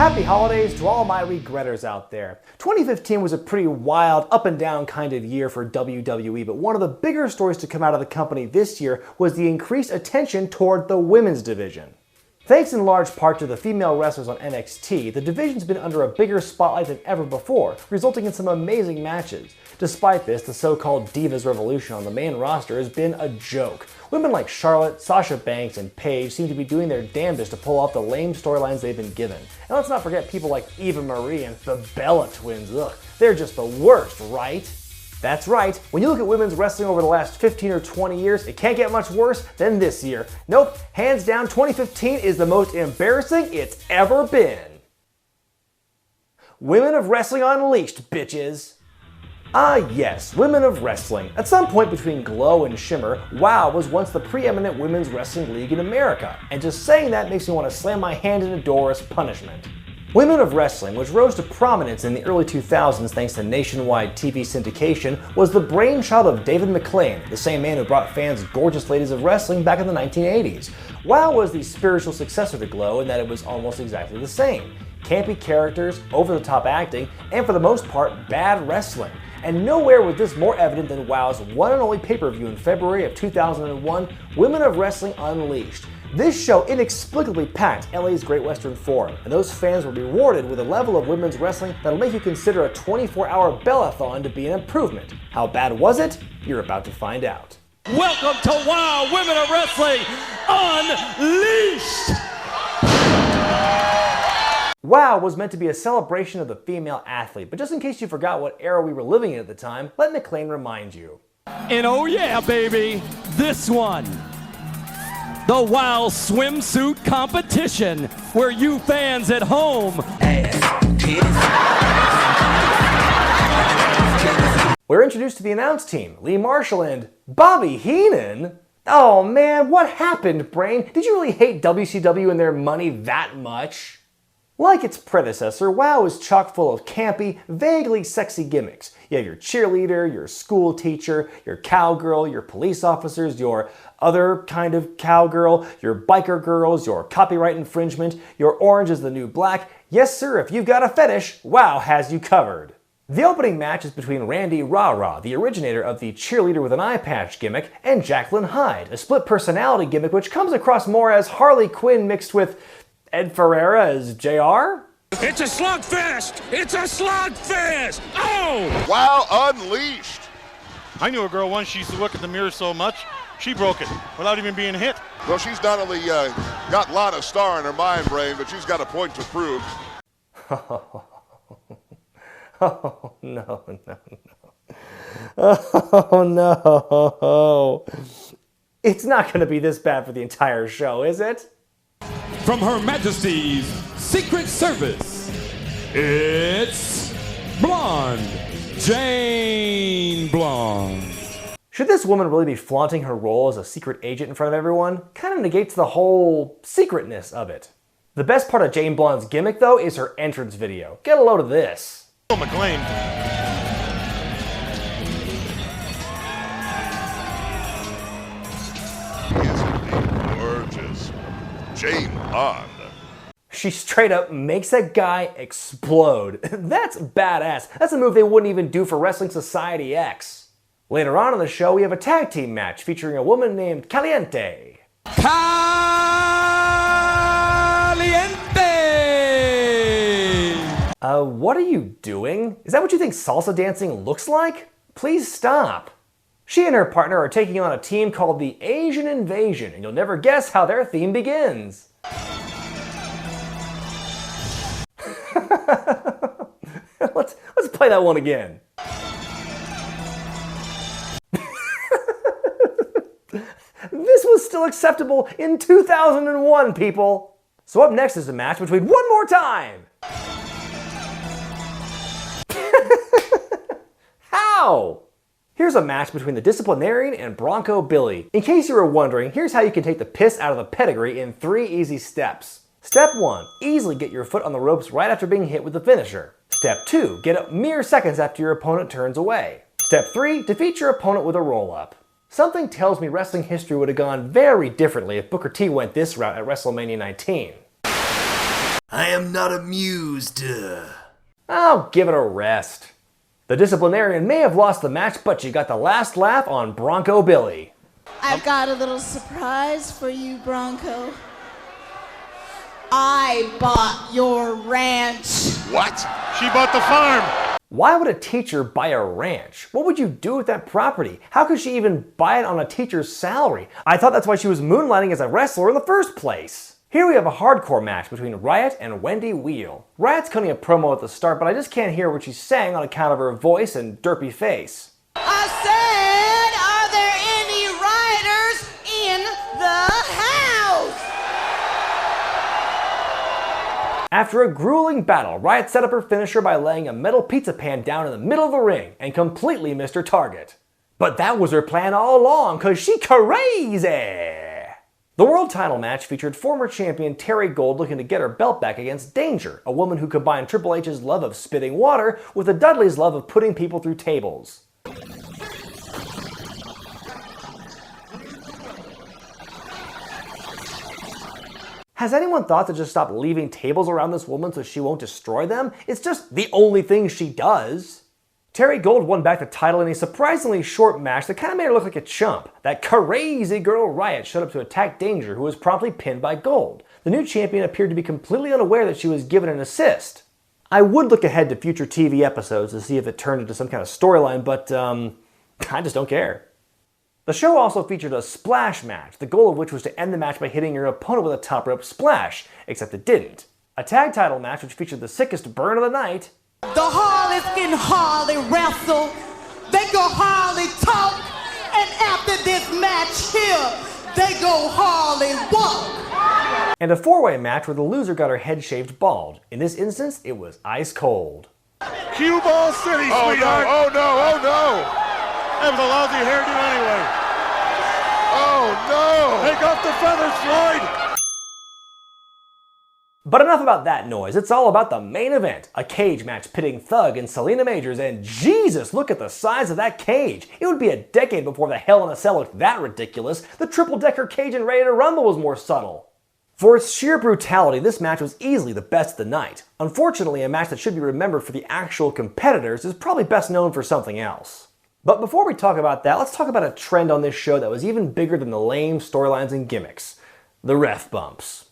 Happy holidays to all my regretters out there. 2015 was a pretty wild, up and down kind of year for WWE, but one of the bigger stories to come out of the company this year was the increased attention toward the women's division. Thanks in large part to the female wrestlers on NXT, the division's been under a bigger spotlight than ever before, resulting in some amazing matches. Despite this, the so-called Divas Revolution on the main roster has been a joke. Women like Charlotte, Sasha Banks, and Paige seem to be doing their damnedest to pull off the lame storylines they've been given. And let's not forget people like Eva Marie and the Bella Twins. Ugh, they're just the worst, right? That's right, when you look at women's wrestling over the last 15 or 20 years, it can't get much worse than this year. Nope, hands down, 2015 is the most embarrassing it's ever been. Women of Wrestling Unleashed, bitches. Ah yes, Women of Wrestling. At some point between Glow and Shimmer, WOW was once the preeminent women's wrestling league in America, and just saying that makes me want to slam my hand in a door as punishment. Women of Wrestling, which rose to prominence in the early 2000s thanks to nationwide TV syndication, was the brainchild of David McLean, the same man who brought fans Gorgeous Ladies of Wrestling back in the 1980s. WOW was the spiritual successor to Glow in that it was almost exactly the same. Campy characters, over-the-top acting, and for the most part, bad wrestling. And nowhere was this more evident than WOW's one and only pay-per-view in February of 2001, Women of Wrestling Unleashed. This show inexplicably packed LA's Great Western Forum, and those fans were rewarded with a level of women's wrestling that'll make you consider a 24-hour Bellathon to be an improvement. How bad was it? You're about to find out. Welcome to WOW Women of Wrestling Unleashed! WOW was meant to be a celebration of the female athlete, but just in case you forgot what era we were living in at the time, let McLean remind you. And oh yeah, baby, this one. The WOW Swimsuit Competition, where you fans at home We're introduced to the announce team, Lee Marshall and Bobby Heenan. Oh man, what happened, Brain? Did you really hate WCW and their money that much? Like its predecessor, WOW is chock full of campy, vaguely sexy gimmicks. You have your cheerleader, your school teacher, your cowgirl, your police officers, your other kind of cowgirl, your biker girls, your copyright infringement, your orange is the new black. Yes sir, if you've got a fetish, WOW has you covered. The opening match is between Randy Rah-Rah, the originator of the cheerleader with an eye patch gimmick, and Jacqueline Hyde, a split personality gimmick which comes across more as Harley Quinn mixed with Ed Ferreira as JR? It's a slugfest! It's a slugfest! Oh! WOW Unleashed! I knew a girl once, she used to look at the mirror so much, she broke it without even being hit. Well, she's not only got a lot of star in her mind, Brain, but she's got a point to prove. Oh, no. Oh, no. It's not going to be this bad for the entire show, is it? from Her Majesty's Secret Service, it's Blonde, Jane Blonde. Should this woman really be flaunting her role as a secret agent in front of everyone? Kind of negates the whole secretness of it. The best part of Jane Blonde's gimmick, though, is her entrance video. Get a load of this. McLean. Isn't he gorgeous? Jane Blonde. She straight up makes that guy explode. That's badass. That's a move they wouldn't even do for Wrestling Society X. Later on in the show, we have a tag team match featuring a woman named Caliente. What are you doing? Is that what you think salsa dancing looks like? Please stop. She and her partner are taking on a team called the Asian Invasion, and you'll never guess how their theme begins. Let's play that one again. This was still acceptable in 2001, people. So up next is a match between One More Time. How? Here's a match between the Disciplinarian and Bronco Billy. In case you were wondering, here's how you can take the piss out of the pedigree in 3 easy steps. Step 1, easily get your foot on the ropes right after being hit with the finisher. Step 2, get up mere seconds after your opponent turns away. Step 3, defeat your opponent with a roll-up. Something tells me wrestling history would have gone very differently if Booker T went this route at WrestleMania 19. I am not amused. Oh, give it a rest. The disciplinarian may have lost the match, but she got the last laugh on Bronco Billy. I've got a little surprise for you, Bronco. I bought your ranch. What? She bought the farm. Why would a teacher buy a ranch? What would you do with that property? How could she even buy it on a teacher's salary? I thought that's why she was moonlighting as a wrestler in the first place. Here we have a hardcore match between Riot and Wendy Wheel. Riot's cutting a promo at the start, but I just can't hear what she's saying on account of her voice and derpy face. I said, are there any rioters in the house? After a grueling battle, Riot set up her finisher by laying a metal pizza pan down in the middle of the ring and completely missed her target. But that was her plan all along, cause she crazy! The world title match featured former champion Terry Gold looking to get her belt back against Danger, a woman who combined Triple H's love of spitting water with the Dudleys' love of putting people through tables. Has anyone thought to just stop leaving tables around this woman so she won't destroy them? It's just the only thing she does. Terry Gold won back the title in a surprisingly short match that kind of made her look like a chump. That crazy girl Riot showed up to attack Danger, who was promptly pinned by Gold. The new champion appeared to be completely unaware that she was given an assist. I would look ahead to future TV episodes to see if it turned into some kind of storyline, but I just don't care. The show also featured a splash match, the goal of which was to end the match by hitting your opponent with a top rope splash, except it didn't. A tag title match which featured the sickest burn of the night. The Harleys can hardly wrestle. They go hardly talk. And after this match here, they go hardly walk. And a four-way match where the loser got her head shaved bald. In this instance, it was ice cold. Cue Ball City, sweetheart. Oh no, oh no! That was a lousy hairdo anyway. Oh no! Take off the feathers, Floyd. But enough about that noise, it's all about the main event, a cage match pitting Thug and Selena Majors, and Jesus, look at the size of that cage! It would be a decade before the Hell in a Cell looked that ridiculous. The triple-decker cage in Ready to Rumble was more subtle. For its sheer brutality, this match was easily the best of the night. Unfortunately, a match that should be remembered for the actual competitors is probably best known for something else. But before we talk about that, let's talk about a trend on this show that was even bigger than the lame storylines and gimmicks. The ref bumps.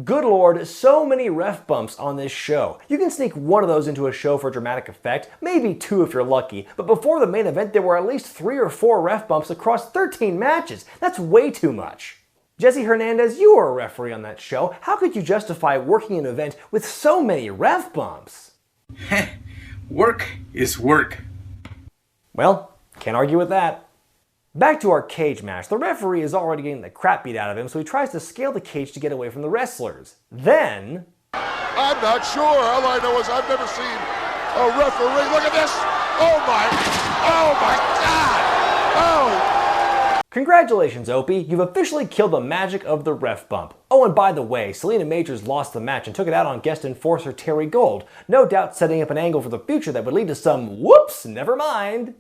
Good lord, so many ref bumps on this show. You can sneak one of those into a show for dramatic effect, maybe two if you're lucky, but before the main event there were at least 3 or 4 ref bumps across 13 matches. That's way too much. Jesse Hernandez, you were a referee on that show. How could you justify working an event with so many ref bumps? Work is work. Well, can't argue with that. Back to our cage match. The referee is already getting the crap beat out of him, so he tries to scale the cage to get away from the wrestlers. Then... I'm not sure. All I know is I've never seen a referee. Look at this. Oh my God. Oh. Congratulations, Opie. You've officially killed the magic of the ref bump. Oh, and by the way, Selena Majors lost the match and took it out on guest enforcer Terry Gold, no doubt setting up an angle for the future that would lead to some whoops, never mind.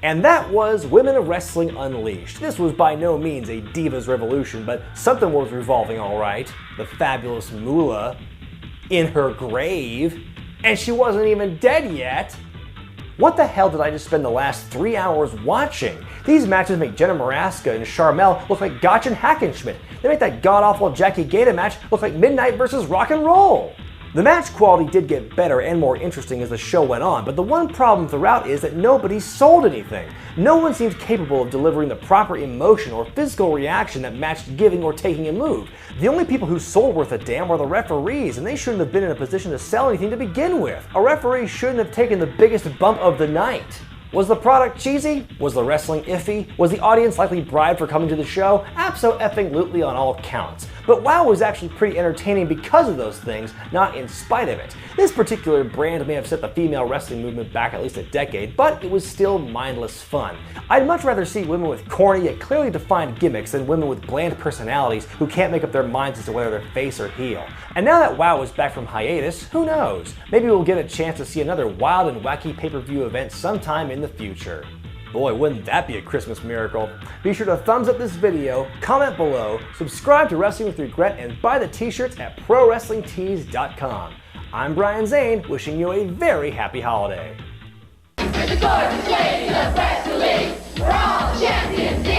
And that was Women of Wrestling Unleashed. This was by no means a Divas Revolution, but something was revolving all right. The Fabulous Moolah in her grave, and she wasn't even dead yet. What the hell did I just spend the last 3 hours watching? These matches make Jenna Maraska and Charmel look like Gotch and Hackenschmidt. They make that god-awful Jackie Gata match look like Midnight versus Rock and Roll. The match quality did get better and more interesting as the show went on, but the one problem throughout is that nobody sold anything. No one seemed capable of delivering the proper emotion or physical reaction that matched giving or taking a move. The only people who sold worth a damn were the referees, and they shouldn't have been in a position to sell anything to begin with. A referee shouldn't have taken the biggest bump of the night. Was the product cheesy? Was the wrestling iffy? Was the audience likely bribed for coming to the show? Abso-effing-lutely on all counts. But WoW was actually pretty entertaining because of those things, not in spite of it. This particular brand may have set the female wrestling movement back at least a decade, but it was still mindless fun. I'd much rather see women with corny yet clearly defined gimmicks than women with bland personalities who can't make up their minds as to whether they're face or heel. And now that WoW is back from hiatus, who knows? Maybe we'll get a chance to see another wild and wacky pay-per-view event sometime in the future. Boy, wouldn't that be a Christmas miracle? Be sure to thumbs up this video, comment below, subscribe to Wrestling with Regret, and buy the t-shirts at ProWrestlingTees.com. I'm Brian Zane, wishing you a very happy holiday. The gorgeous ladies of Wrestling, we're all champions.